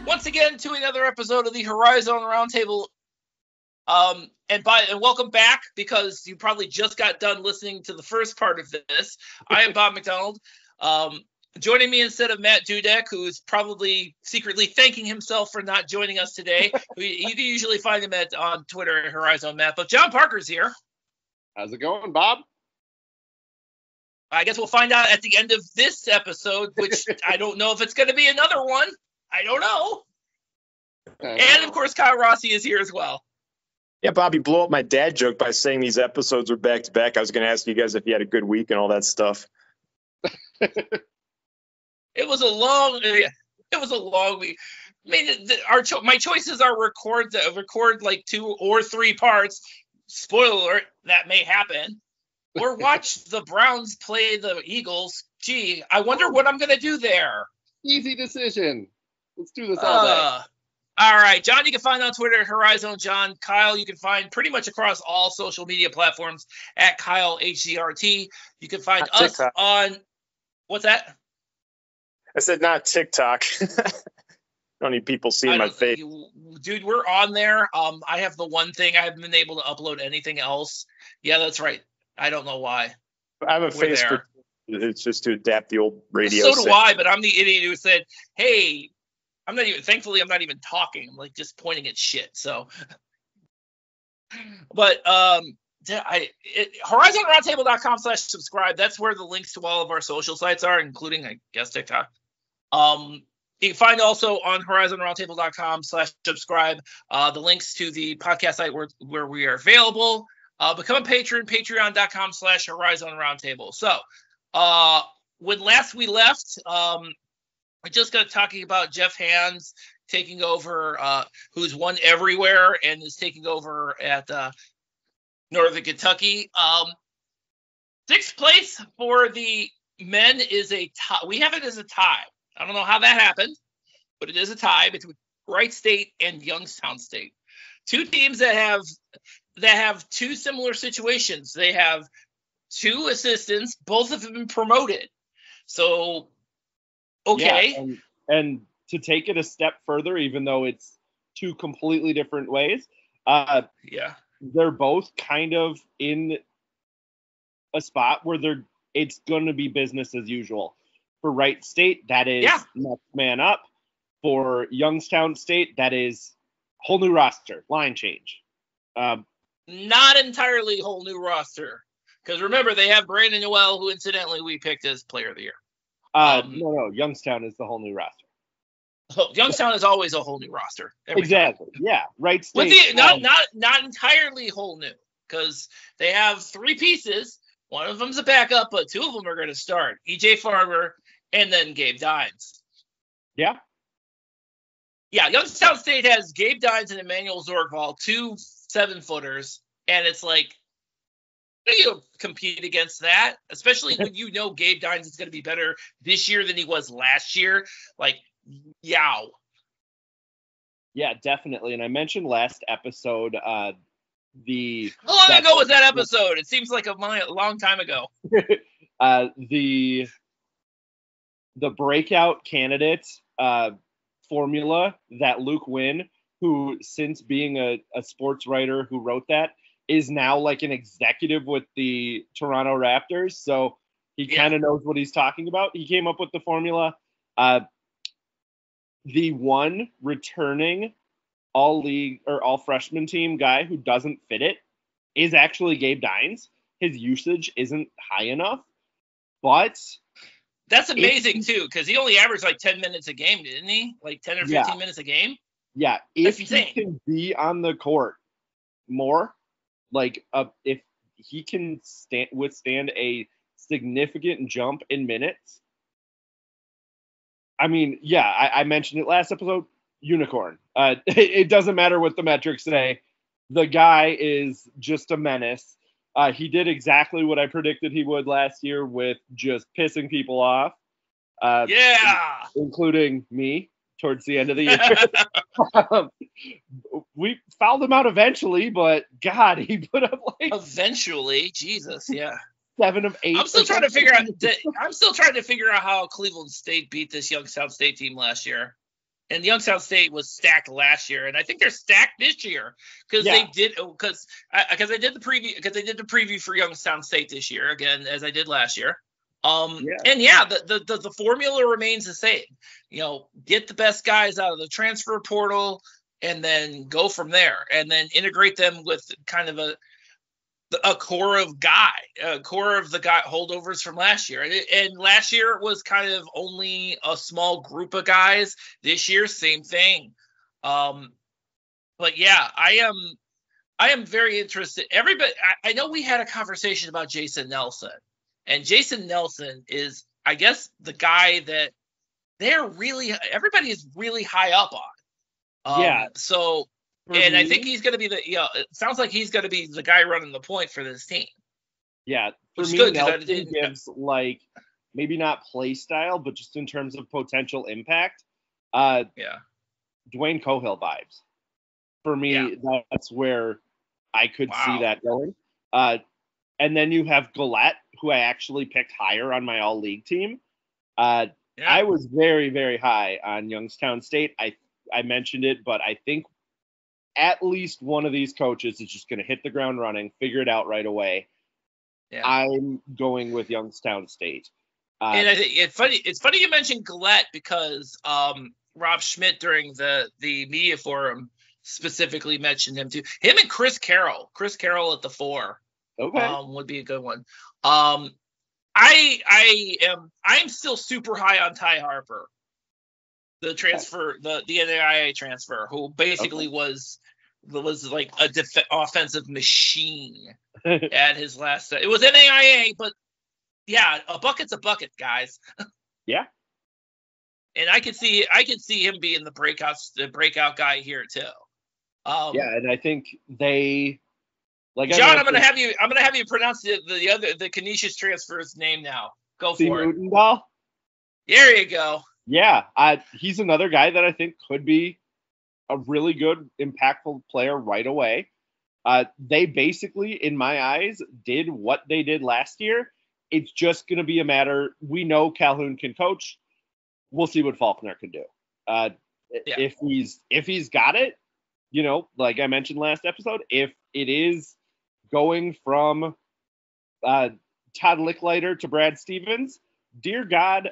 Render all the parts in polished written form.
once again to another episode of the Horizon Roundtable. And welcome back, because you probably just got done listening to the first part of this. I am Bob McDonald. Joining me instead of Matt Dudek, who's probably secretly thanking himself for not joining us today. You can usually find him on Twitter at Horizon Matt, but John Parker's here. How's it going, Bob? I guess we'll find out at the end of this episode, which I don't know if it's going to be another one. I don't know. And, of course, Kyle Rossi is here as well. Yeah, Bob, you blew up my dad joke by saying these episodes are back-to-back. I was going to ask you guys if you had a good week and all that stuff. It was a long week. I mean, my choices are record like 2 or 3 parts. Spoiler alert, that may happen. Or watch the Browns play the Eagles. Gee, I wonder what I'm going to do there. Easy decision. Let's do this all day. All right, John, you can find on Twitter at Horizon John. Kyle, you can find pretty much across all social media platforms at Kyle HCRT. You can find us TikTok. On what's that? I said not TikTok. Don't need people seeing my face. Dude, we're on there. I have the one thing I haven't been able to upload anything else. Yeah, that's right. I don't know why. I have a face for it's just to adapt the old radio. So do I, but I'm the idiot who said, hey, thankfully I'm not even talking. I'm like just pointing at shit. So, but HorizonRoundtable.com/subscribe. That's where the links to all of our social sites are, including, I guess, TikTok. You can find also on HorizonRoundtable.com/subscribe the links to the podcast site where we are available. Become a patron, patreon.com/Horizon Roundtable. So, when last we left, we just got talking about Jeff Hands taking over, who's won everywhere and is taking over at Northern Kentucky. 6th place for the men is a tie. We have it as a tie. I don't know how that happened, but it is a tie between Wright State and Youngstown State. 2 teams that have 2 similar situations. They have 2 assistants. Both have been promoted. So, okay. Yeah, and to take it a step further, even though it's 2 completely different ways, they're both kind of in a spot where it's going to be business as usual. For Wright State, that is next man up. For Youngstown State, that is whole new roster, line change. Not entirely whole new roster, because remember they have Brandon Newell, who incidentally we picked as Player of the Year. No, Youngstown is the whole new roster. Youngstown is always a whole new roster. Exactly. Yeah, Wright State. Not entirely whole new, because they have 3 pieces. One of them's a backup, but 2 of them are going to start. EJ Farmer and then Gabe Dines. Yeah. Yeah, Youngstown State has Gabe Dines and Emmanuel Zorgval, 2 7-footers, and it's like, how do you compete against that? Especially when you know Gabe Dines is going to be better this year than he was last year. Like, yow. Yeah, definitely. And I mentioned last episode How long ago was that episode? It seems like a long time ago. The breakout candidate formula that Luke Wynn, who since being a sports writer who wrote that, is now like an executive with the Toronto Raptors. So he kind of knows what he's talking about. He came up with the formula. The one returning all-league or all-freshman team guy who doesn't fit it is actually Gabe Dines. His usage isn't high enough, but that's amazing too, because he only averaged like 10 minutes a game, didn't he? Like 10 or 15 minutes a game. Yeah, if he can be on the court more, like if he can withstand a significant jump in minutes. I mean, I mentioned it last episode. Unicorn. It doesn't matter what the metrics say. The guy is just a menace. He did exactly what I predicted he would last year with just pissing people off. Including me towards the end of the year. We fouled him out eventually, but God, he put up like eventually. Jesus, yeah. 7 of 8. I'm still trying to figure out how Cleveland State beat this Youngstown State team last year. And Youngstown State was stacked last year, and I think they're stacked this year because I did the preview for Youngstown State this year again as I did last year. And the formula remains the same. Get the best guys out of the transfer portal, and then go from there, and then integrate them with kind of a core of the guy holdovers from last year. And last year it was kind of only a small group of guys. This year, same thing. But yeah, I am very interested. Everybody, I know we had a conversation about Jason Nelson, and Jason Nelson is, I guess, the guy that everybody is really high up on. So, and I think he's going to be it sounds like he's going to be the guy running the point for this team. Yeah. For me, Nelson gives, like, maybe not play style, but just in terms of potential impact. Dwayne Cohill vibes. For me, that's where I could see that going. And then you have Gillette, who I actually picked higher on my all-league team. I was very, very high on Youngstown State. I mentioned it, but I think at least one of these coaches is just going to hit the ground running, figure it out right away. Yeah. I'm going with Youngstown State. And I think it's funny you mentioned Gillette because Rob Schmidt during the media forum specifically mentioned him too. Him and Chris Carroll at the 4 would be a good one. I'm still super high on Ty Harper, the transfer, the NAIA transfer, who basically was like a offensive machine at his last. It was NAIA, but yeah, a bucket's a bucket, guys. Yeah. And I could see him being the breakout guy here too. And I think they, like, John, I'm gonna have you pronounce the Canisius transfer's name now. Go for it. Utendahl? There you go. Yeah, he's another guy that I think could be a really good, impactful player right away. They basically, in my eyes, did what they did last year. It's just going to be a matter. We know Calhoun can coach. We'll see what Faulkner can do. If he's got it, like I mentioned last episode, if it is going from Todd Licklider to Brad Stevens, dear God,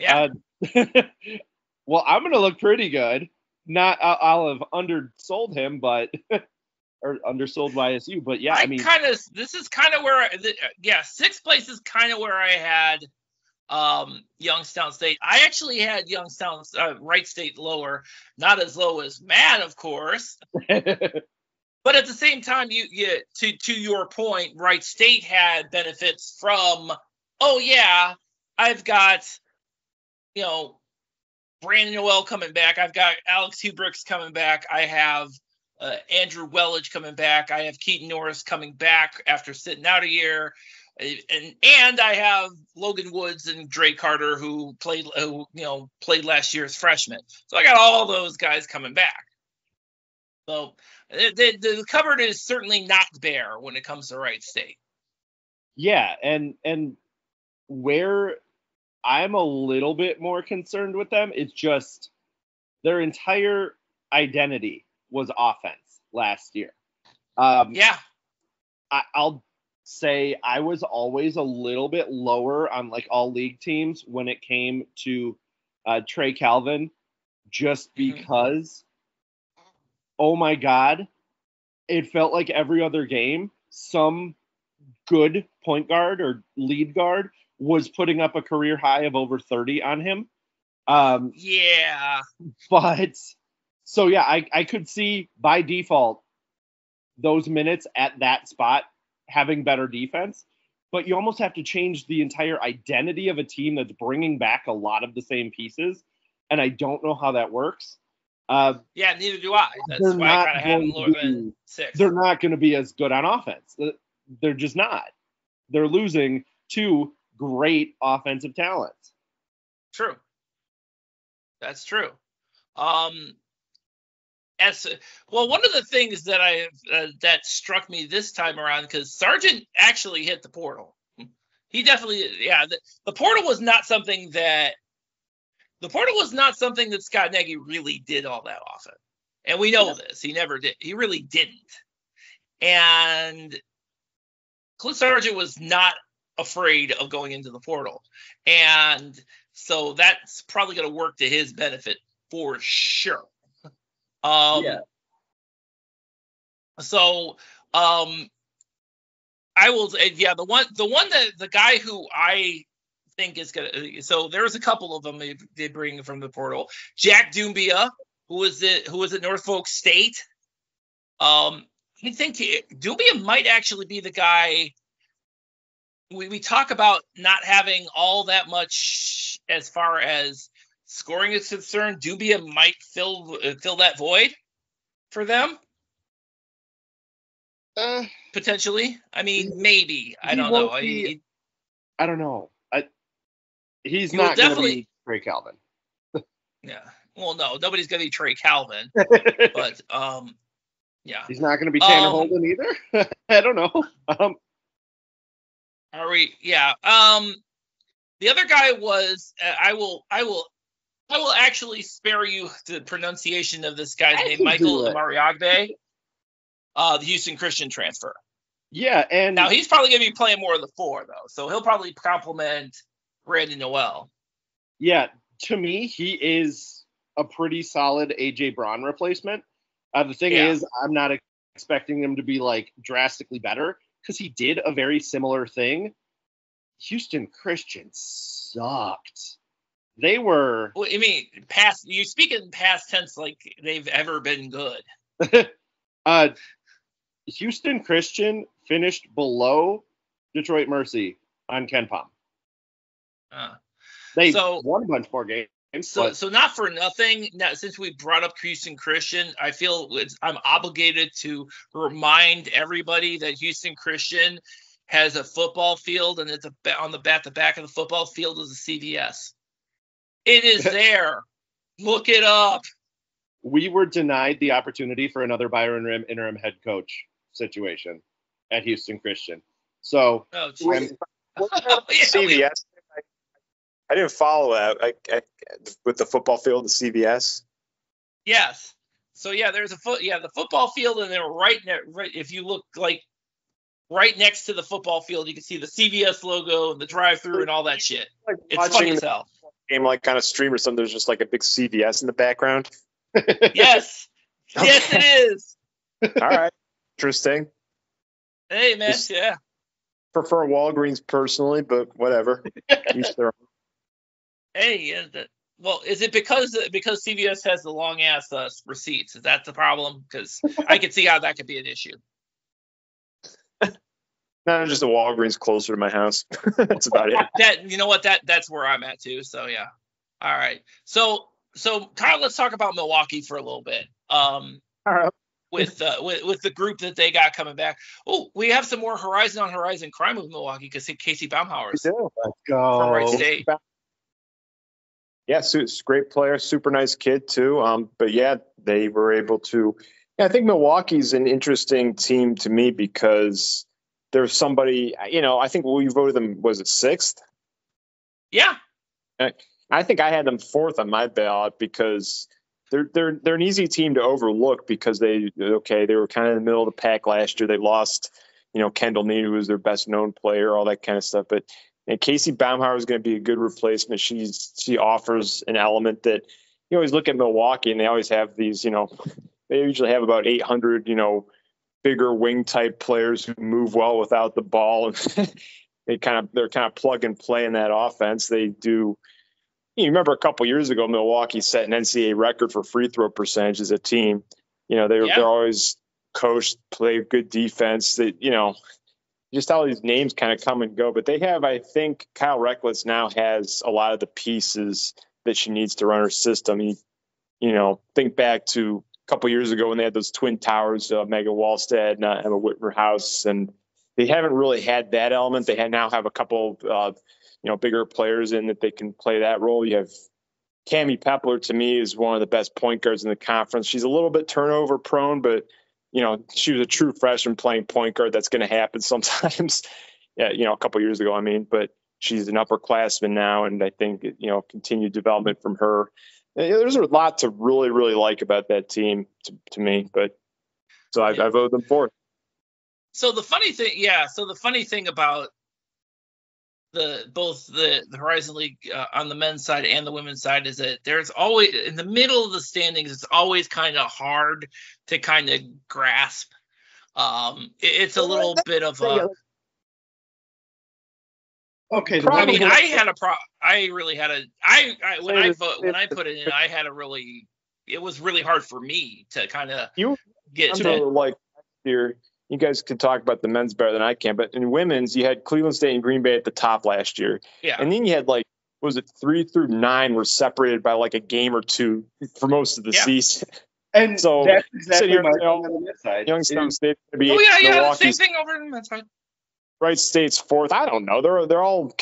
well, I'm going to look pretty good. I'll have undersold him, but or undersold YSU, but yeah, this is kind of where, sixth place is kind of where I had Youngstown State. I actually had Wright State lower, not as low as Matt, of course. But at the same time, to your point, Wright State had benefits from, I've got, Brandon Noel coming back. I've got Alex Hubricks coming back. I have Andrew Wellage coming back. I have Keaton Norris coming back after sitting out a year. And I have Logan Woods and Dre Carter who played last year's freshman. So I got all those guys coming back. So the cupboard is certainly not bare when it comes to Wright State. Yeah, and where I'm a little bit more concerned with them, it's just their entire identity was offense last year. I'll say I was always a little bit lower on like all league teams when it came to Trey Calvin, just because, oh my God, it felt like every other game, some good point guard or lead guard was putting up a career high of over 30 on him. But so yeah, I could see by default those minutes at that spot having better defense, but you almost have to change the entire identity of a team that's bringing back a lot of the same pieces, and I don't know how that works. Neither do I. That's why I kind of have them lower than 6. They're not going to be as good on offense. They're just not. They're losing two great offensive talents. True. That's true. One of the things that that struck me this time around, because Sargent actually hit the portal. He definitely, the portal was not something that the portal was not something that Scott Nagy really did all that often. And we know this. He never did. He really didn't. And Cliff Sargent was not afraid of going into the portal. And so that's probably going to work to his benefit for sure. So I will, the guy who I think is gonna. So there's a couple of them they bring from the portal. Jack Dumbia, who was at Norfolk State. I think Dumbia might actually be the guy. We talk about not having all that much as far as scoring is concerned. Dumbia might fill that void for them. Potentially. I mean, maybe. I don't know. I don't know. He's not going to be Trey Calvin. Yeah. Well, no, nobody's going to be Trey Calvin. But yeah. He's not going to be Tanner Holden either. I don't know. Are we? Yeah. The other guy was. I will actually spare you the pronunciation of this guy's name, Michael Amariagbe, the Houston Christian transfer. Yeah, and now he's probably going to be playing more of the 4 though, so he'll probably complement Brandon Noel. Yeah, to me, he is a pretty solid AJ Braun replacement. The thing is, I'm not expecting him to be like drastically better because he did a very similar thing. Houston Christian sucked. They were. Well, I mean, past. You speak in past tense like they've ever been good. Houston Christian finished below Detroit Mercy on Ken Pom. They won a bunch more games. So not for nothing. Now, since we brought up Houston Christian, I feel I'm obligated to remind everybody that Houston Christian has a football field, and it's on the back of the football field is a CVS. It is there. Look it up. We were denied the opportunity for another Byron Rim interim head coach situation at Houston Christian. So CVS. I didn't follow that. With the football field, the CVS. Yes. So there's the football field, and then right if you look like right next to the football field, you can see the CVS logo and the drive-through and all that shit. It's funny as hell. Game like kind of stream or something. There's just like a big CVS in the background. Yes. Okay. Yes, it is. All right. Interesting. Hey, man. Prefer Walgreens personally, but whatever. Each their own. Hey, well, is it because CVS has the long ass receipts? Is that the problem? Because I can see how that could be an issue. No, just a Walgreens closer to my house. That's about it. You know what? That's where I'm at too. So yeah. All right. So Kyle, let's talk about Milwaukee for a little bit. All right. With the group that they got coming back. Oh, we have some more Horizon on Horizon crime with Milwaukee because Casey Baumhauer's let's go from Wright State. Yeah, great player, super nice kid too. But yeah, they were able to. Yeah, I think Milwaukee's an interesting team to me because there's somebody. I think we voted them. Was it 6th? Yeah. I think I had them 4th on my ballot because they're an easy team to overlook because they were kind of in the middle of the pack last year. They lost, Kendall Need, who was their best known player, all that kind of stuff. But Casey Baumhauer is going to be a good replacement. She offers an element that you always look at Milwaukee and they always have these, they usually have about 800, bigger wing type players who move well without the ball. And they're kind of plug and play in that offense. They do. You remember a couple years ago, Milwaukee set an NCAA record for free throw percentage as a team. They're always coached, play good defense. They, just all these names kind of come and go. But they have, I think, Kyle Reckless now has a lot of the pieces that she needs to run her system. Think back to a couple years ago when they had those twin towers, Megan Wallstead and Emma Whitmer-House, and they haven't really had that element. They now have a couple bigger players in that they can play that role. You have Cammie Pepler, to me, is one of the best point guards in the conference. She's a little bit turnover prone, but, she was a true freshman playing point guard. That's going to happen sometimes, a couple years ago, but she's an upperclassman now, and I think, continued development from her. There's a lot to really, really like about that team to me, but so I voted them fourth. So the funny thing about both the Horizon League on the men's side and the women's side is that there's always, in the middle of the standings, it's always kind of hard to kind of grasp. It's a little bit of a. Okay. I mean, I had a pro. I really had a. When I put it in, I had a really. It was really hard for me to kind of get to like here. You guys can talk about the men's better than I can, but in women's, you had Cleveland State and Green Bay at the top last year. Yeah. And then you had 3 through 9 were separated by a game or two for most of the season. And so that's exactly my on the men's side. Youngstown State going to be Milwaukee. Same thing over on the men's side. Wright State's fourth. I don't know. They're all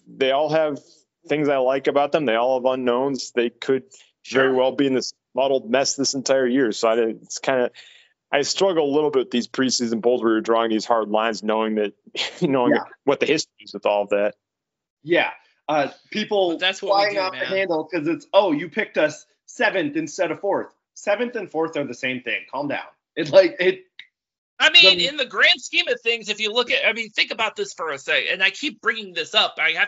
they all have things I like about them. They all have unknowns. They could very well be in this muddled mess this entire year. So I struggle a little bit with these preseason polls where you're drawing these hard lines, knowing what the history is with all of that. Yeah. People that's flying off the handle because it's, you picked us 7th instead of 4th. 7th and 4th are the same thing. Calm down. In the grand scheme of things, if you look at, think about this for a second, and I keep bringing this up. I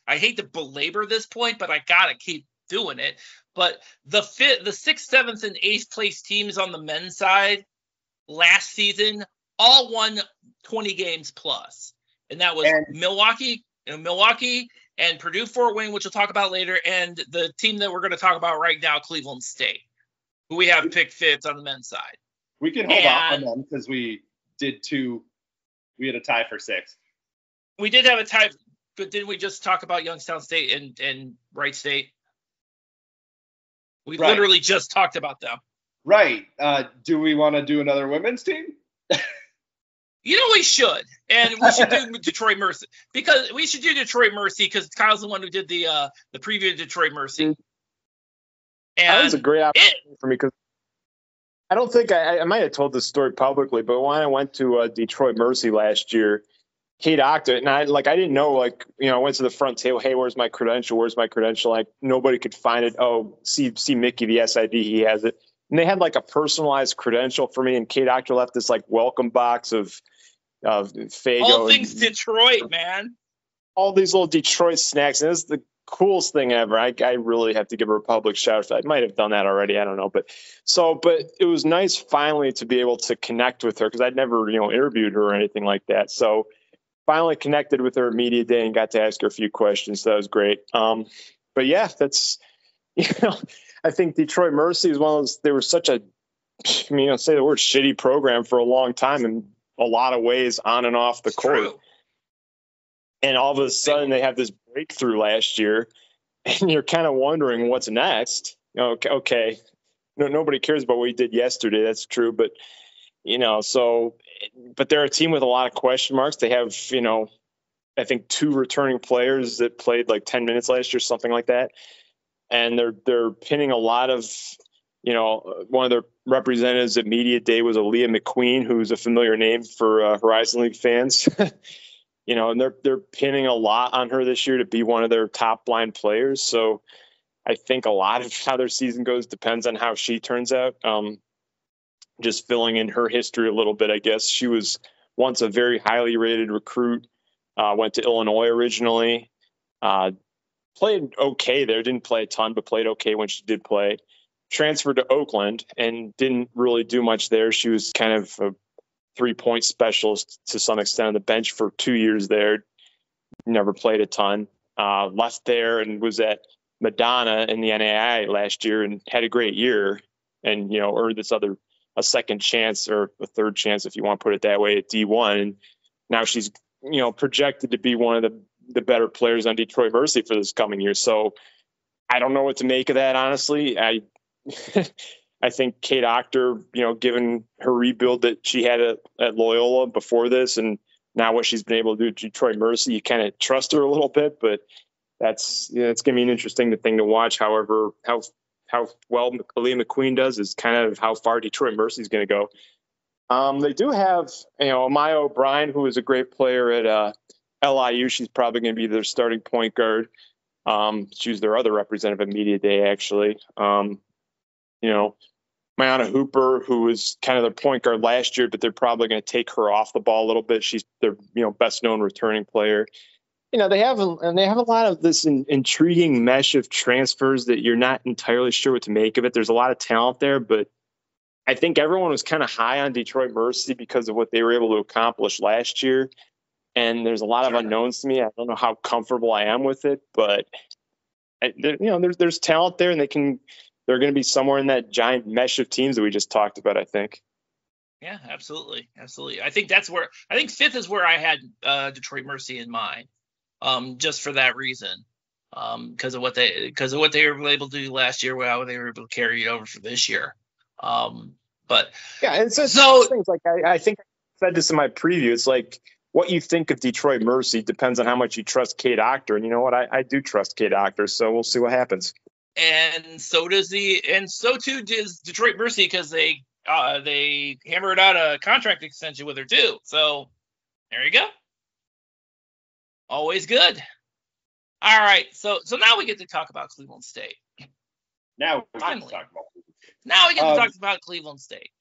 hate to belabor this point, but I gotta keep doing it. But the 5th, the 6th, 7th, and 8th place teams on the men's side last season all won 20 games plus, and that was Milwaukee and Purdue Fort Wayne, which we'll talk about later, and the team that we're going to talk about right now, Cleveland State, who we have picked 5th on the men's side. We can hold off on them because we had a tie for 6th. We did have a tie, but didn't we just talk about Youngstown State and Wright State? We literally just talked about them. Right. Do we want to do another women's team? We should. And we should do Detroit Mercy. Because we should do Detroit Mercy because Kyle's the one who did the preview of Detroit Mercy. And that was a great opportunity for me because I don't think I might have told this story publicly, but when I went to Detroit Mercy last year, Kate Octa, and I didn't know, I went to the front table. Hey, where's my credential? Nobody could find it. Oh, see Mickey, the SID, he has it. And they had a personalized credential for me. And Kate Octa left this welcome box of Faygo. All things Detroit, man. All these little Detroit snacks. And this is the coolest thing ever. I really have to give her a public shout out. I might have done that already. I don't know. But it was nice finally to be able to connect with her because I'd never, interviewed her or anything like that. So finally connected with her media day and got to ask her a few questions. So that was great. But yeah, that's, I think Detroit Mercy is one of those, they were such a, say the word shitty program for a long time in a lot of ways on and off the court. True. And all of a sudden they have this breakthrough last year and you're kind of wondering what's next. Okay. No, nobody cares about what we did yesterday. That's true. But, but they're a team with a lot of question marks. They have, I think 2 returning players that played 10 minutes last year, something like that. And they're pinning a lot of, one of their representatives at Media Day was Aaliyah McQueen, who's a familiar name for Horizon League fans. And they're pinning a lot on her this year to be one of their top line players. So I think a lot of how their season goes depends on how she turns out. Just filling in her history a little bit, I guess. She was once a very highly rated recruit, went to Illinois originally, played okay there, didn't play a ton, but played okay when she did play. Transferred to Oakland and didn't really do much there. She was kind of a 3-point specialist to some extent on the bench for 2 years there. Never played a ton. Left there and was at Madonna in the NAIA last year and had a great year and, earned a second chance or a third chance, if you want to put it that way, at D1. And now she's, projected to be one of the better players on Detroit Mercy for this coming year. So I don't know what to make of that, honestly. I think Kate Octa, given her rebuild that she had at Loyola before this and now what she's been able to do at Detroit Mercy, you kind of trust her a little bit, but it's going to be an interesting thing to watch. However, how well Aaliyah McQueen does is kind of how far Detroit Mercy is going to go. They do have, Amaya O'Brien, who is a great player at LIU, she's probably going to be their starting point guard. She was their other representative at Media Day, actually. Mayana Hooper, who was kind of their point guard last year, but they're probably going to take her off the ball a little bit. She's their best known returning player. They have a lot of this intriguing mesh of transfers that you're not entirely sure what to make of it. There's a lot of talent there, but I think everyone was kind of high on Detroit Mercy because of what they were able to accomplish last year. And there's a lot of unknowns to me. I don't know how comfortable I am with it, but there's talent there, and they're going to be somewhere in that giant mesh of teams that we just talked about, I think. Yeah, absolutely. I think fifth is where I had Detroit Mercy in mind. Just for that reason, because of what they were able to do last year, how they were able to carry it over for this year. But yeah, and so things like I think I said this in my preview. It's like what you think of Detroit Mercy depends on how much you trust Kay Doctor, and you know what, I do trust Kay Doctor, so we'll see what happens. And so too does Detroit Mercy, because they hammered out a contract extension with her too. So there you go. Always good. All right, so now we get to talk about Cleveland State. Now we get to talk about Cleveland State.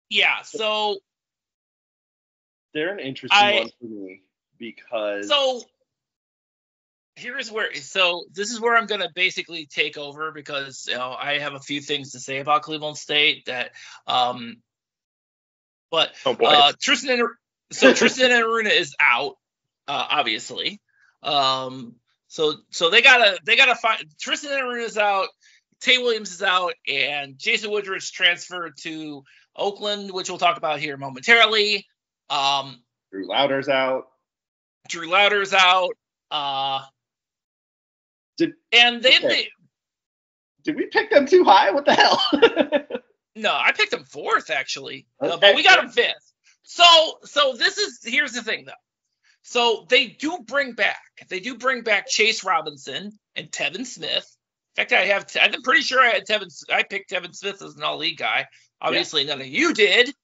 Yeah, so they're an interesting one for me because this is where I'm going to basically take over, because I have a few things to say about Cleveland State that Tristan Aruna is out, obviously. So they gotta find Tristan Aruna is out, Tay Williams is out, and Jason Woodridge transferred to Oakland, which we'll talk about here momentarily. Drew Lauder's out. Did we pick them too high? What the hell? No, I picked them fourth, actually, but we got them fifth. So here's the thing, though. So they do bring back Chase Robinson and Tevin Smith. In fact, I'm pretty sure I picked Tevin Smith as an all-league guy. Obviously, None of you did.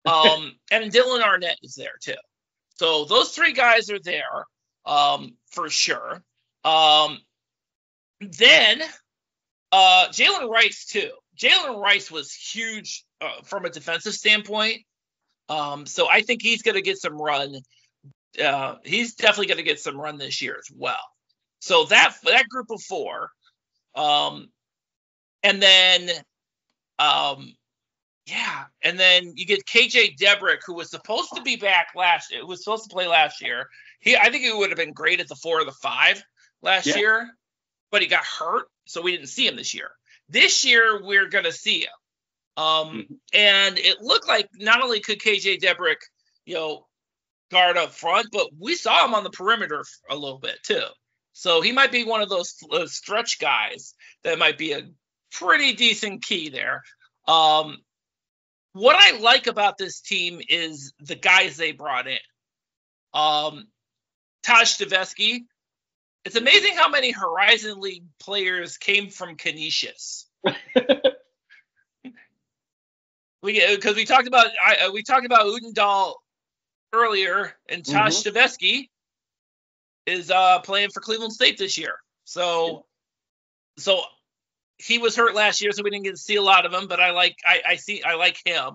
And Dylan Arnett is there too. So those three guys are there, for sure. Then Jalen Rice too. Jalen Rice was huge from a defensive standpoint. So I think he's going to get some run. He's definitely going to get some run this year as well. So that group of four, and then you get KJ Debrick, who was supposed to be back was supposed to play last year. I think he would have been great at the 4 or the 5 last year, but he got hurt, so we didn't see him this year. This year we're going to see him. And it looked like not only could KJ Debrick, guard up front, but we saw him on the perimeter a little bit too. So he might be one of those stretch guys that might be a pretty decent key there. What I like about this team is the guys they brought in. Taj Stavesky. It's amazing how many Horizon League players came from Canisius. Because we talked about Udendal earlier, and Taj Stavesky is playing for Cleveland State this year. So he was hurt last year, so we didn't get to see a lot of him. But I like him.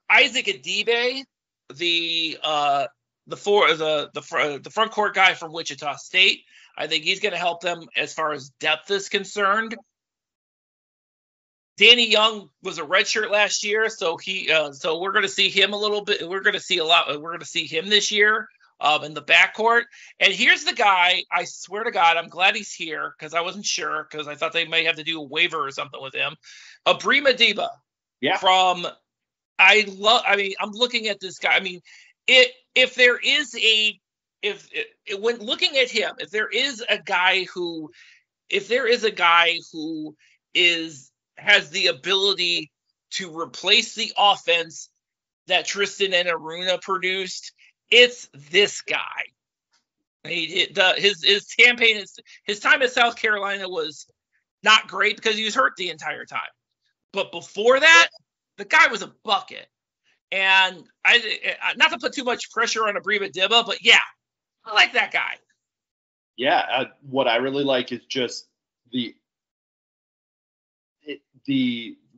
Isaac Adibe, the front court guy from Wichita State. I think he's going to help them as far as depth is concerned. Danny Young was a redshirt last year, so we're going to see him a little bit. We're going to see a lot. We're going to see him this year in the backcourt. And here's the guy. I swear to God, I'm glad he's here because I wasn't sure because I thought they may have to do a waiver or something with him. Abrima Diba. Yeah. I'm looking at this guy. I mean, if there is when looking at him, if there is a guy who has the ability to replace the offense that Tristan and Aruna produced, it's this guy. His campaign, his time at South Carolina was not great because he was hurt the entire time. But before that, the guy was a bucket. And not to put too much pressure on Abrima Dibba, but yeah, I like that guy. Yeah, what I really like is just the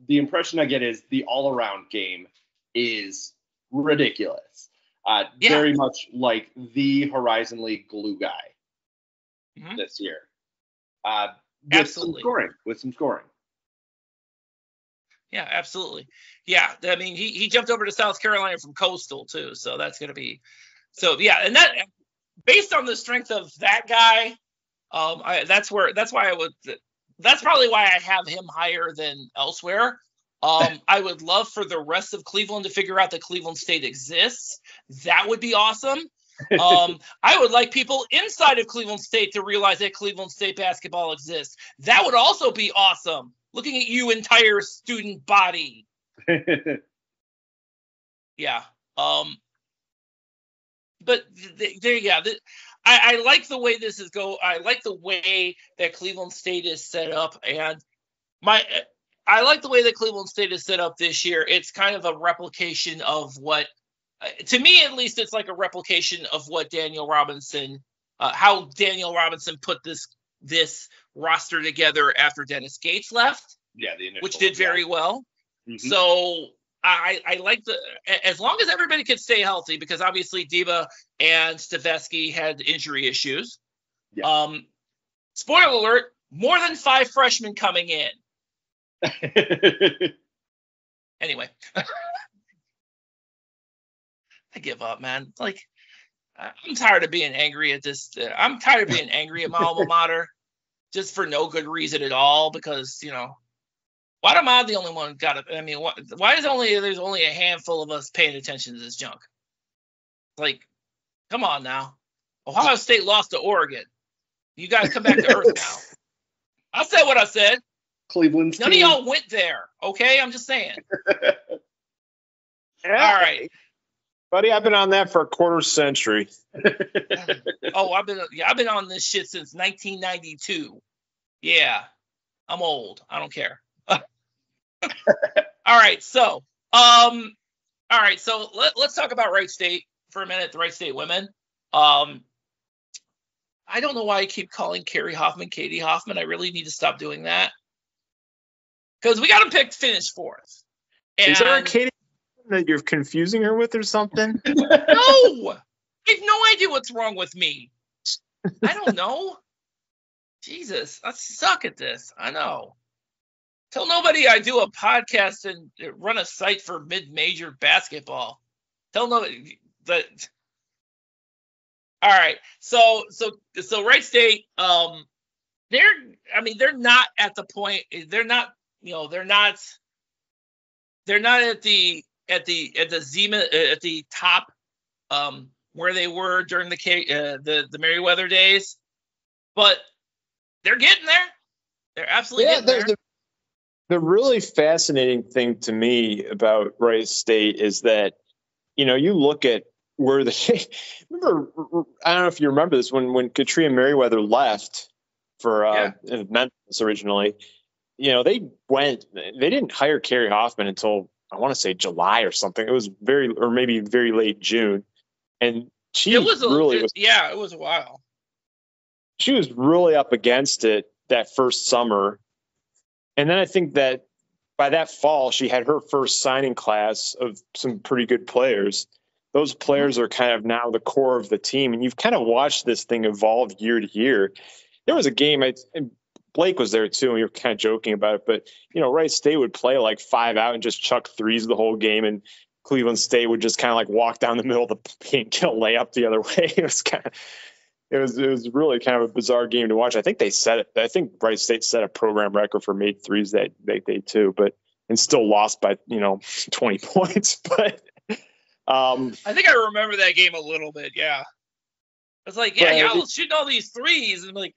impression I get is the all-around game is ridiculous. Very much like the Horizon League glue guy this year. Absolutely. With some scoring. Yeah, absolutely. Yeah, I mean, he jumped over to South Carolina from Coastal too, so that's going to be so. Yeah, and that based on the strength of that guy, that's probably why I have him higher than elsewhere. I would love for the rest of Cleveland to figure out that Cleveland State exists. That would be awesome. I would like people inside of Cleveland State to realize that Cleveland State basketball exists. That would also be awesome. Looking at you, entire student body. Yeah. But I like the way this is I like the way that Cleveland State is set up, and I like the way that Cleveland State is set up this year. It's kind of a replication of what, to me at least, it's like a replication of what how Daniel Robinson put this roster together after Dennis Gates left. Yeah, which did very well. Mm-hmm. So I like as long as everybody can stay healthy, because obviously Diva and Stefesky had injury issues. Yeah. Spoiler alert: more than 5 freshmen coming in. Anyway, I give up, man. Like, I'm tired of being angry at this. I'm tired of being angry at my alma mater just for no good reason at all, because, why am I the only one why is there's only a handful of us paying attention to this junk? Like, come on now. Ohio State lost to Oregon. You got to come back to earth now. I said what I said. Cleveland's None of y'all went there, okay? I'm just saying. All right. Buddy, I've been on that for a quarter century. Oh, I've been on this shit since 1992. Yeah. I'm old. I don't care. All right, so let's talk about Wright State for a minute. The Wright State women. I don't know why I keep calling Carrie Hoffman Katie Hoffman. I really need to stop doing that, because we got them picked finish 4th. Is there a Katie that you're confusing her with or something? No, I have no idea what's wrong with me. I don't know. Jesus, I suck at this. I know. Tell nobody I do a podcast and run a site for mid-major basketball. Tell nobody that. All right, so Wright State, they're not at the point. They're not at the top where they were during the Merriweather days, but they're getting there. They're absolutely getting there. The really fascinating thing to me about Wright State is that, you look at where remember, I don't know if you remember this, when Katrina Merriweather left for Memphis originally, they didn't hire Carrie Hoffman until, I want to say, July or something. It was maybe very late June. And it was a while. She was really up against it that first summer. And then I think that by that fall, she had her first signing class of some pretty good players. Those players are kind of now the core of the team. And you've kind of watched this thing evolve year to year. There was a game, and Blake was there too, and we were kind of joking about it. But, Wright State would play like 5 out and just chuck threes the whole game. And Cleveland State would just kind of like walk down the middle of the paint and get a layup the other way. It was really kind of a bizarre game to watch. I think Wright State set a program record for made threes that day too, and still lost by 20 points. But I think I remember that game a little bit. Yeah, it's like y'all shooting all these threes, and like,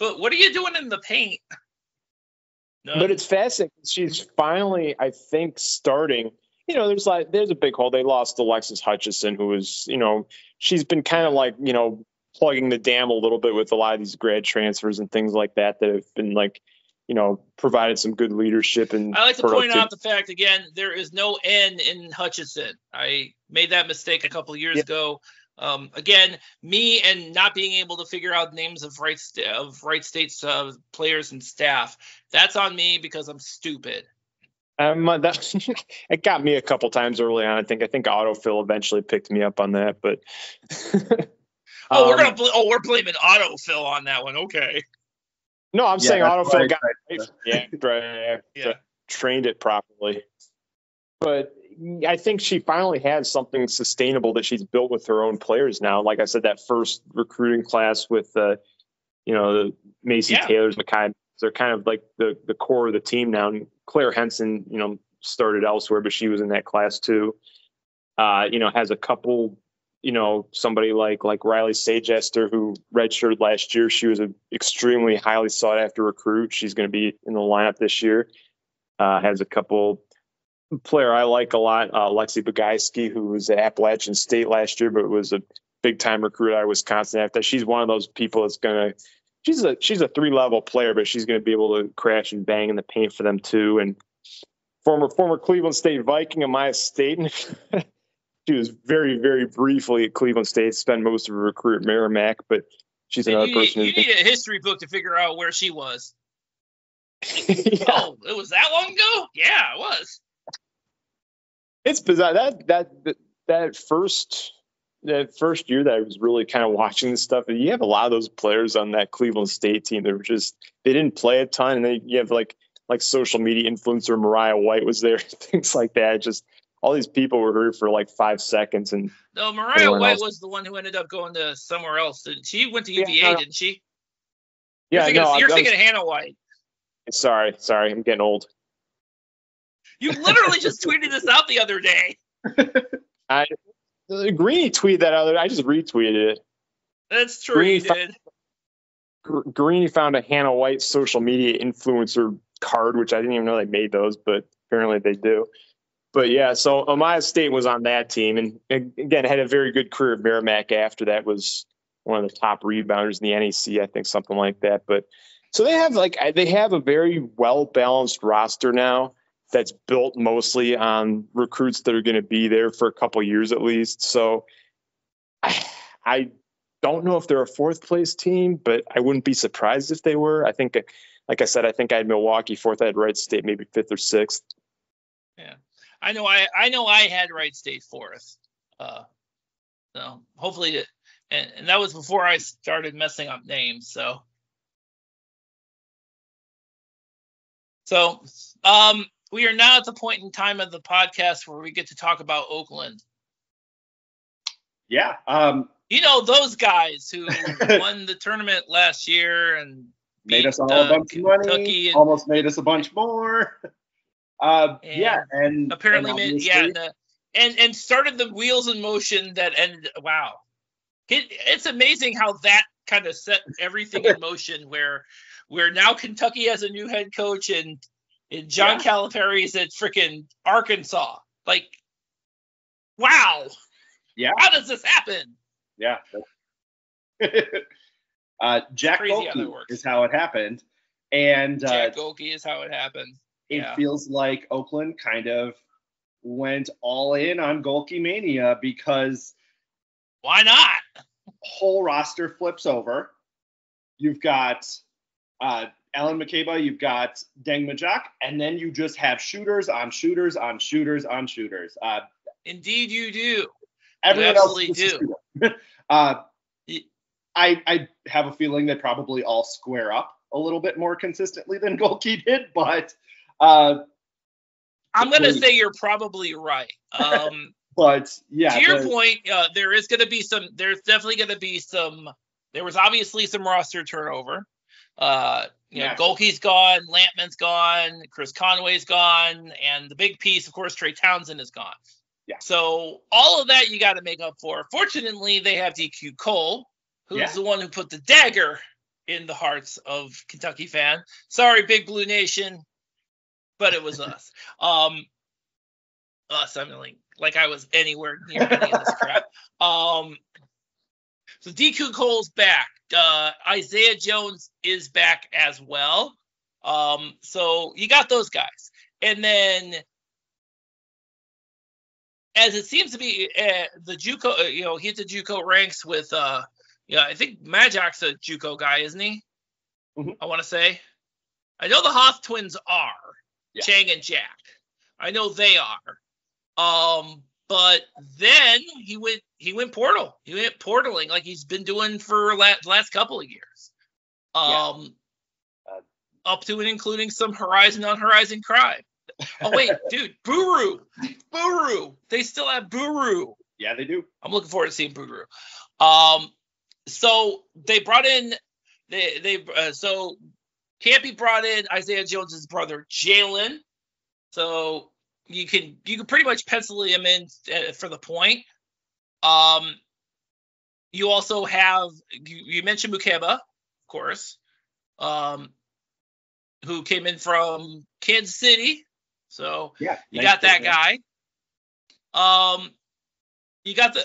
but what are you doing in the paint? No. But it's fascinating. She's finally, I think, starting. There's a big hole. They lost Alexis Hutchison, who was, she's been kind of like, plugging the dam a little bit with a lot of these grad transfers and things like that have been like, provided some good leadership. And I like to point out the fact, again, there is no N in Hutchinson. I made that mistake a couple of years ago. Again, me and not being able to figure out names of Wright State's players and staff. That's on me because I'm stupid. It got me a couple times early on. I think autofill eventually picked me up on that, but we're blaming autofill on that one. Okay. No, I'm saying autofill got trained it properly. But I think she finally has something sustainable that she's built with her own players now. Like I said, that first recruiting class with the Macy Taylors, Mackay, they're kind of like the core of the team now. And Claire Henson, started elsewhere, but she was in that class too. Has a couple, somebody like Riley Sagester, who redshirted last year. She was an extremely highly sought after recruit. She's going to be in the lineup this year. Has a couple player I like a lot, Lexi Bogajski, who was at Appalachian State last year, but was a big time recruit out of Wisconsin after. She's one of those people that's going to, she's a 3-level player, but she's going to be able to crash and bang in the paint for them too. And former Cleveland State Viking, Amaya Staten. She was very, very briefly at Cleveland State, spent most of her career at Merrimack, but she's another person. You need a history book to figure out where she was. Oh, it was that long ago? Yeah, it was. It's bizarre. That first year that I was really kind of watching this stuff, you have a lot of those players on that Cleveland State team that were they didn't play a ton, and then you have like social media influencer Mariah White was there, things like that. Just all these people were here for like 5 seconds. And no, Mariah White was the one who ended up going to somewhere else. She went to UVA, didn't she? You're thinking of Hannah White. Sorry, I'm getting old. You literally just tweeted this out the other day. Greeny tweeted that out. I just retweeted it. That's true. He did. Greeny found a Hannah White social media influencer card, which I didn't even know they made those, but apparently they do. But yeah, so Amaya State was on that team, and again had a very good career at Merrimack. After that, was one of the top rebounders in the NEC, I think, something like that. But so they have a very well balanced roster now that's built mostly on recruits that are going to be there for a couple of years at least. So I don't know if they're a 4th place team, but I wouldn't be surprised if they were. I think, like I said, I had Milwaukee 4th. I had Wright State maybe 5th or 6th. Yeah, I know I had Wright State 4th. So hopefully, and that was before I started messing up names. So we are now at the point in time of the podcast where we get to talk about Oakland. Yeah. Those guys who won the tournament last year and made us all a bunch of money, almost made us a bunch more. And apparently and started the wheels in motion that ended. Wow. It's amazing how that kind of set everything in motion where now Kentucky has a new head coach and John Calipari's at freaking Arkansas. Like, wow. Yeah. How does this happen? Yeah. Jack Golke is how it happened. And Jack Golke is how it happened. It feels like Oakland kind of went all in on Golke mania because why not? Whole roster flips over. You've got Alan McCabe, you've got Deng Majak, and then you just have shooters on shooters on shooters on shooters. Indeed, you do. Everyone else do. I have a feeling they probably all square up a little bit more consistently than Golke did, but I'm going to say you're probably right. But yeah, to your point, there's definitely going to be some. There was obviously some roster turnover. Golke's gone, Lampman's gone, Chris Conway's gone, and the big piece, of course, Trey Townsend is gone. Yeah. So all of that you got to make up for. Fortunately, they have DQ Cole, who's the one who put the dagger in the hearts of Kentucky fan. Sorry, Big Blue Nation, but it was us. Us. I mean, like I was anywhere near any of this crap. So DQ Cole's back. Isaiah Jones is back as well. So you got those guys. And then, as it seems to be, the JUCO, he's the JUCO ranks with, I think Magic's a JUCO guy, isn't he? Mm-hmm. I want to say. I know the Hoff twins are, Chang and Jack. I know they are. But then he went portal. He went portaling like he's been doing for the last couple of years. Up to and including some Horizon on Horizon crime. Oh wait, dude, Buru. They still have Buru. Yeah, they do. I'm looking forward to seeing Buru. So they brought in so Campy brought in Isaiah Jones's brother Jalen. So you can pretty much pencil him in for the point. You also have you mentioned Mukeba, of course, who came in from Kansas City. So you got that guy. You got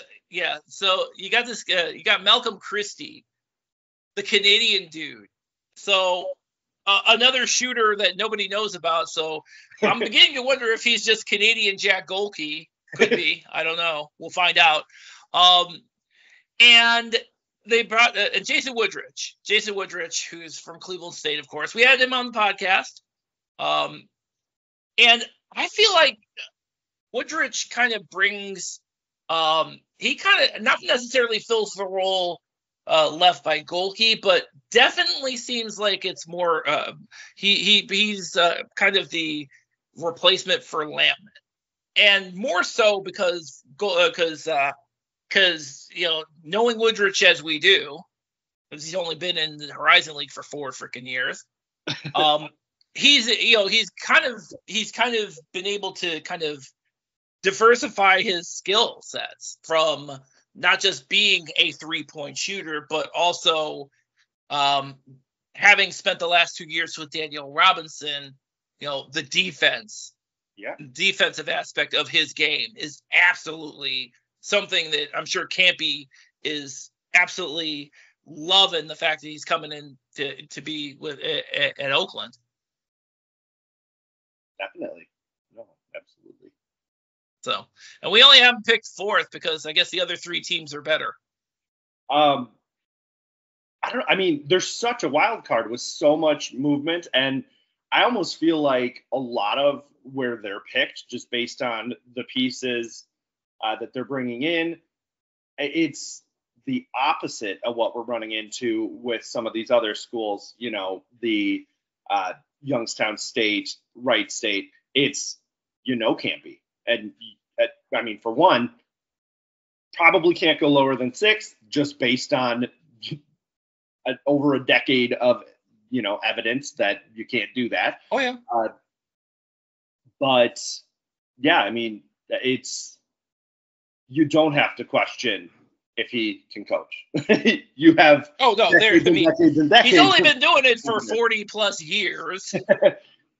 Malcolm Christie, the Canadian dude. So another shooter that nobody knows about. So I'm beginning to wonder if he's just Canadian Jack Golke. Could be. I don't know. We'll find out. And they brought Jason Woodrich, who's from Cleveland State, of course. We had him on the podcast. And I feel like Woodrich kind of brings he kind of not necessarily fills the role left by Golke, but definitely seems like it's more he's kind of the replacement for Lampman, and more so because knowing Woodrich as we do, because he's only been in the Horizon League for 4 freaking years. He's kind of been able to kind of diversify his skill sets from not just being a 3-point shooter, but also having spent the last 2 years with Daniel Robinson, the defensive aspect of his game is absolutely something that I'm sure Campy is absolutely loving, the fact that he's coming in to be with at Oakland. Definitely. No, absolutely. So, and we only have him picked 4th because I guess the other 3 teams are better. There's such a wild card with so much movement, and I almost feel like a lot of where they're picked, just based on the pieces that they're bringing in, it's the opposite of what we're running into with some of these other schools. The Youngstown State, Wright State. It's Campy, and for one, probably can't go lower than 6, just based on over a decade of evidence that you can't do that. Oh yeah. But yeah, it's, you don't have to question if he can coach. You have decades and decades. He's only been doing it for 40 plus years.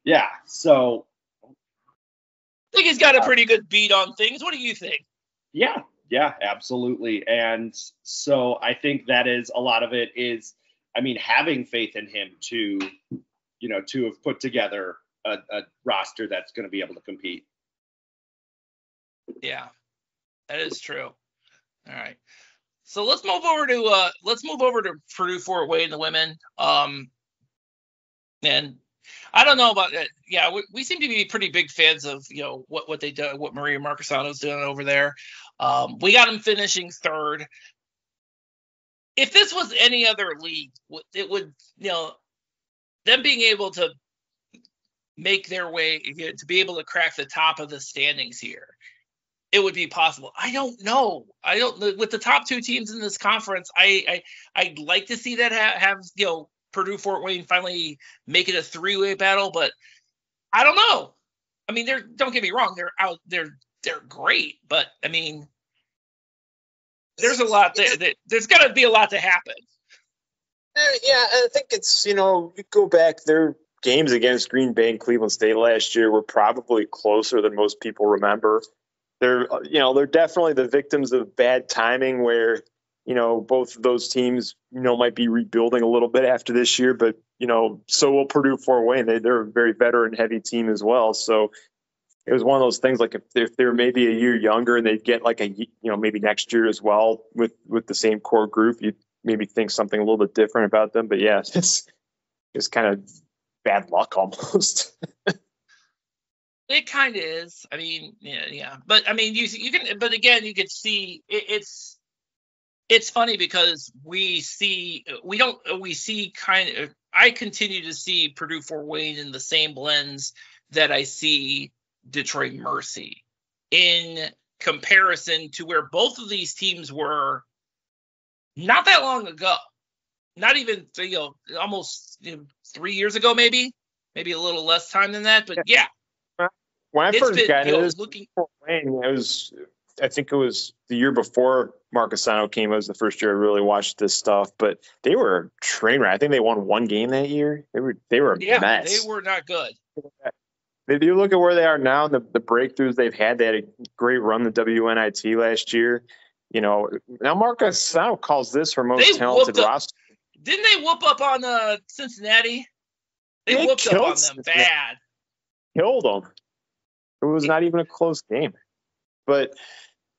Yeah, so I think he's got a pretty good beat on things. What do you think? Yeah, absolutely. And so I think that is a lot of it is, having faith in him to have put together a roster that's going to be able to compete. Yeah, that is true. All right. So let's move over to Purdue Fort Wayne, the women. And I don't know about that. Yeah, we seem to be pretty big fans of what they do, what Maria Marcasano's doing over there. We got them finishing 3rd. If this was any other league, it would them being able to make their way to be able to crack the top of the standings here, it would be possible. I don't know. With the top 2 teams in this conference, I'd like to see that have Purdue Fort Wayne finally make it a 3-way battle, but I don't know. Don't get me wrong, they're great, but there's a lot there's got to be a lot to happen. Yeah, I think it's you go back, their games against Green Bay and Cleveland State last year were probably closer than most people remember. They're definitely the victims of bad timing, where both of those teams, might be rebuilding a little bit after this year, but, so will Purdue Fort Wayne. They're a very veteran heavy team as well. So it was one of those things, like if they're maybe a year younger and they'd get like maybe next year as well with the same core group, you'd maybe think something a little bit different about them. But yeah, it's kind of bad luck almost. It kind of is. I mean, yeah. But I mean, you can. But again, you could see it's funny because I continue to see Purdue Fort Wayne in the same lens that I see Detroit Mercy, in comparison to where both of these teams were not that long ago. Not even almost 3 years ago, maybe a little less time than that. But yeah. When I first got into this, Fort Wayne, I think it was the year before Marcasano came. It was the first year I really watched this stuff, but they were a train wreck. I think they won one game that year. They were a mess. They were not good. If you look at where they are now, the breakthroughs they've had, they had a great run the WNIT last year. Now Marcasano calls this her most talented roster. Didn't they whoop up on Cincinnati? They whooped up on them bad. Killed them. It was not even a close game. But,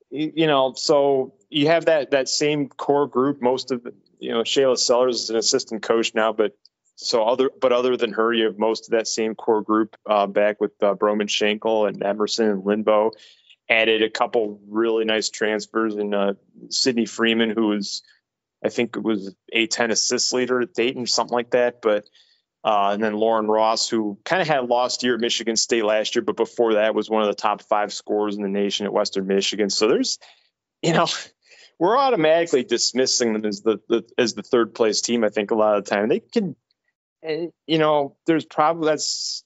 so you have that same core group. Most of Shayla Sellers is an assistant coach now, but other than her, you have most of that same core group back with Broman Schenkel and Emerson and Lindbow. Added a couple really nice transfers in Sydney Freeman, who was, I think it was A-10 assist leader at Dayton, something like that. But and then Lauren Ross, who kind of had a lost year at Michigan State last year, but before that was one of the top 5 scorers in the nation at Western Michigan. So there's, we're automatically dismissing them as the third place team. I think a lot of the time they can, that's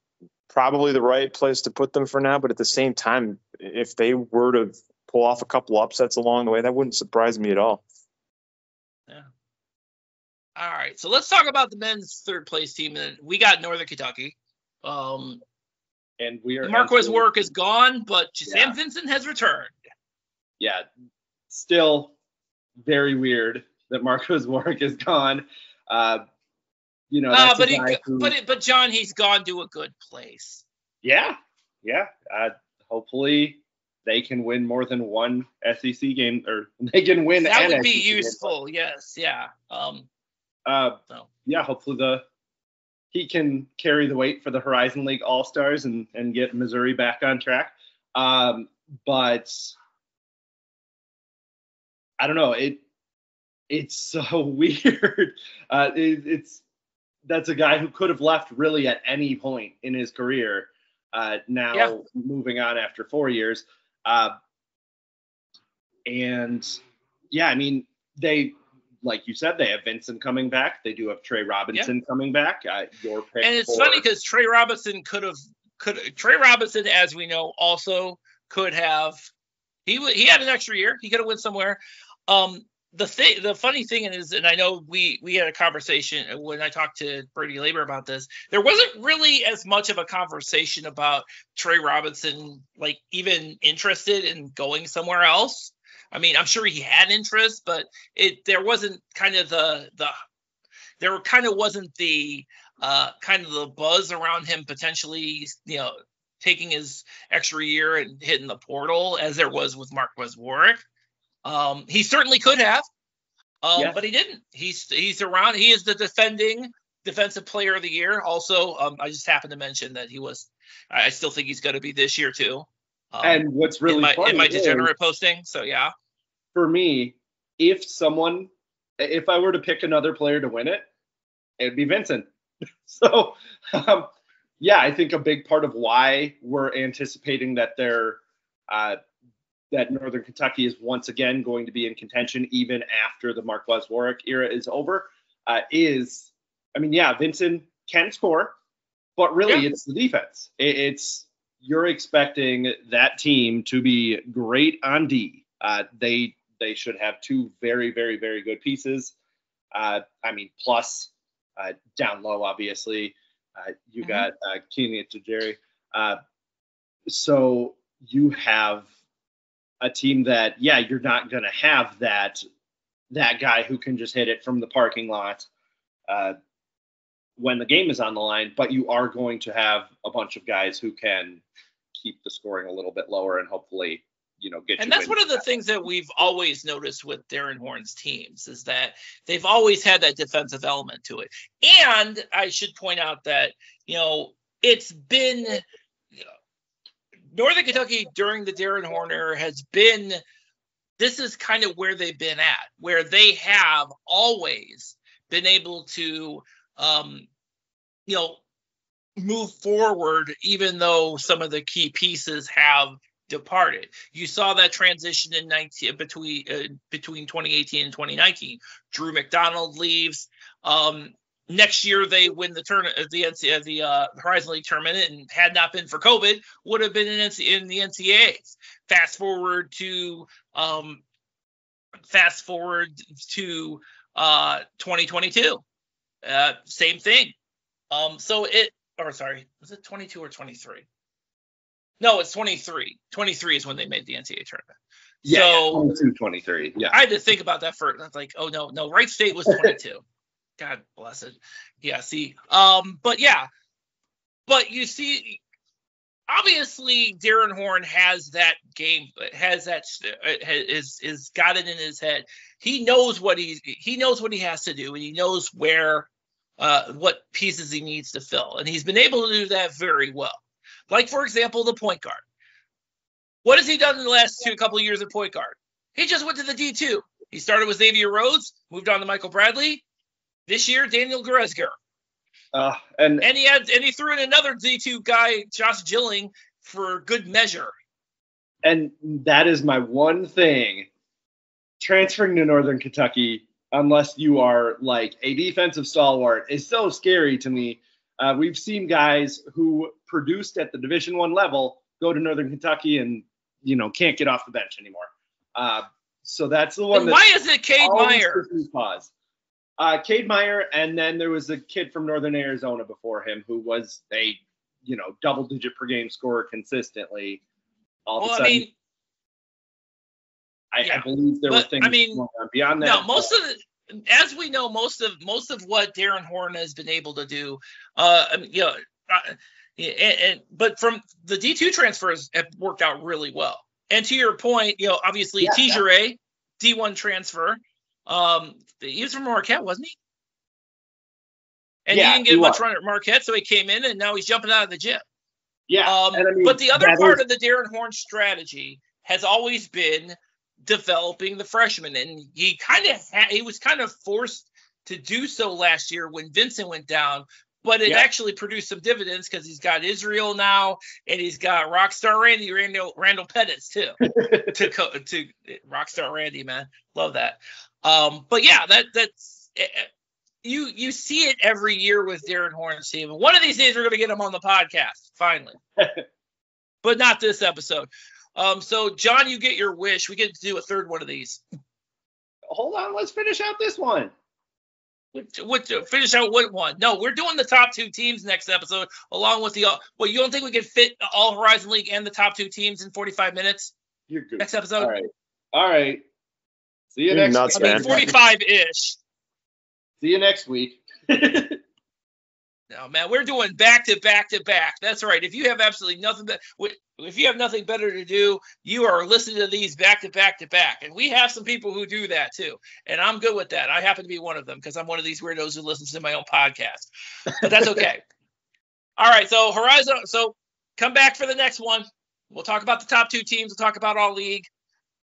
probably the right place to put them for now. But at the same time, if they were to pull off a couple upsets along the way, that wouldn't surprise me at all. Yeah. All right, so let's talk about the men's third place team. We got Northern Kentucky. And we are Marquez Warwick is gone, but Sam Vincent has returned. Yeah, still very weird that Marquez Warwick is gone. That's but John, he's gone to a good place. Yeah. Hopefully they can win more than one SEC game, or they can win. That would be useful. Game. Yes. Yeah. Hopefully he can carry the weight for the Horizon League All-Stars and get Missouri back on track. But I don't know. It's so weird. That's a guy who could have left really at any point in his career. Moving on after 4 years. They, like you said, they have Vincent coming back. They do have Trey Robinson coming back. Your pick. And it's funny because Trey Robinson Trey Robinson, as we know, also could have. He had an extra year. He could have went somewhere. The funny thing is, and I know we had a conversation when I talked to Brady Labor about this. There wasn't really as much of a conversation about Trey Robinson, like even interested in going somewhere else. I mean, I'm sure he had interest, but there wasn't kind of the buzz around him potentially, taking his extra year and hitting the portal as there was with Marquez Warwick. He certainly could have, but he didn't. He's around. He is the defending defensive player of the year. Also, I just happened to mention that he was. I still think he's going to be this year too. And what's really funny in my degenerate posting. So yeah, for me, if I were to pick another player to win it, it'd be Vincent. So I think a big part of why we're anticipating that that Northern Kentucky is once again going to be in contention even after the Marquez Warwick era is over Vincent can score, but really it's the defense. You're expecting that team to be great on D. They should have 2 very, very, very good pieces. Plus down low, obviously, you got Keenan Tajiri. So you have a team that, you're not going to have that that guy who can just hit it from the parking lot when the game is on the line, but you are going to have a bunch of guys who can keep the scoring a little bit lower and hopefully, get. And that's one of the things that we've always noticed with Darren Horn's teams is that they've always had that defensive element to it. And I should point out that, it's been Northern Kentucky during the Darren Horn era this is kind of where they've been at, where they have always been able to, move forward, even though some of the key pieces have departed. You saw that transition in between 2018 and 2019. Drew McDonald leaves. Next year they win the Horizon League tournament, and had not been for COVID, would have been in the NCAAs. Fast forward to 2022. Same thing. Was it 22 or 23? No, it's 23. 23 is when they made the NCAA tournament. Yeah, so 22, 23. Yeah. I had to think about that first. I was like, oh no, Wright State was 22. God bless it. Yeah, see. But you see, obviously Darren Horn has that game, has got it in his head. He knows what he has to do, and he knows where what pieces he needs to fill, and he's been able to do that very well. Like, for example, the point guard. What has he done in the last couple of years at point guard? He just went to the D2. He started with Xavier Rhodes, moved on to Michael Bradley. This year, Daniel Goresger. And he threw in another D2 guy, Josh Gilling, for good measure. And that is my one thing. Transferring to Northern Kentucky, unless you are like a defensive stalwart, is so scary to me. We've seen guys who produced at the Division I level go to Northern Kentucky and, can't get off the bench anymore. So that's the one. And why is it Cade Meyer? Cade Meyer, and then there was a kid from Northern Arizona before him who was a, double-digit per game scorer consistently. All of a sudden, I believe there were things going on beyond that. No, as we know, most of what Darren Horn has been able to do, but from the D2 transfers have worked out really well. And to your point, obviously Tijere, D1 transfer, he was from Marquette, wasn't he? And he didn't get much run at Marquette, so he came in, and now he's jumping out of the gym. Yeah. But the other part of the Darren Horn strategy has always been developing the freshmen, and he was kind of forced to do so last year when Vincent went down, but it actually produced some dividends because he's got Israel now, and he's got Rockstar Randall Pettis too. to Rockstar Randy, man, love that. But that's you see it every year with Darren Horn's team. One of these days we're going to get him on the podcast finally, but not this episode. So John, you get your wish. We get to do a third one of these. Hold on, let's finish out this one. Finish out what one? No, we're doing the top two teams next episode, along with you don't think we can fit all Horizon League and the top two teams in 45 minutes? You're good. Next episode? All right. See you next week. 45-ish. See you next week. No, man, we're doing back to back to back. That's right. If you have absolutely nothing if you have nothing better to do, you are listening to these back to back to back. And we have some people who do that too. And I'm good with that. I happen to be one of them because I'm one of these weirdos who listens to my own podcast. But that's okay. All right, so Horizon. So come back for the next one. We'll talk about the top two teams. We'll talk about all league.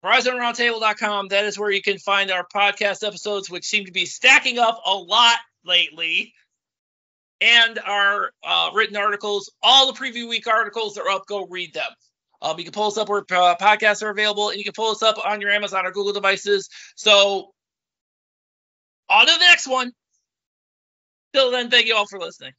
HorizonRoundtable.com. That is where you can find our podcast episodes, which seem to be stacking up a lot lately. And our written articles, all the preview week articles are up. Go read them. You can pull us up where podcasts are available, and you can pull us up on your Amazon or Google devices. So on to the next one. Till then, thank you all for listening.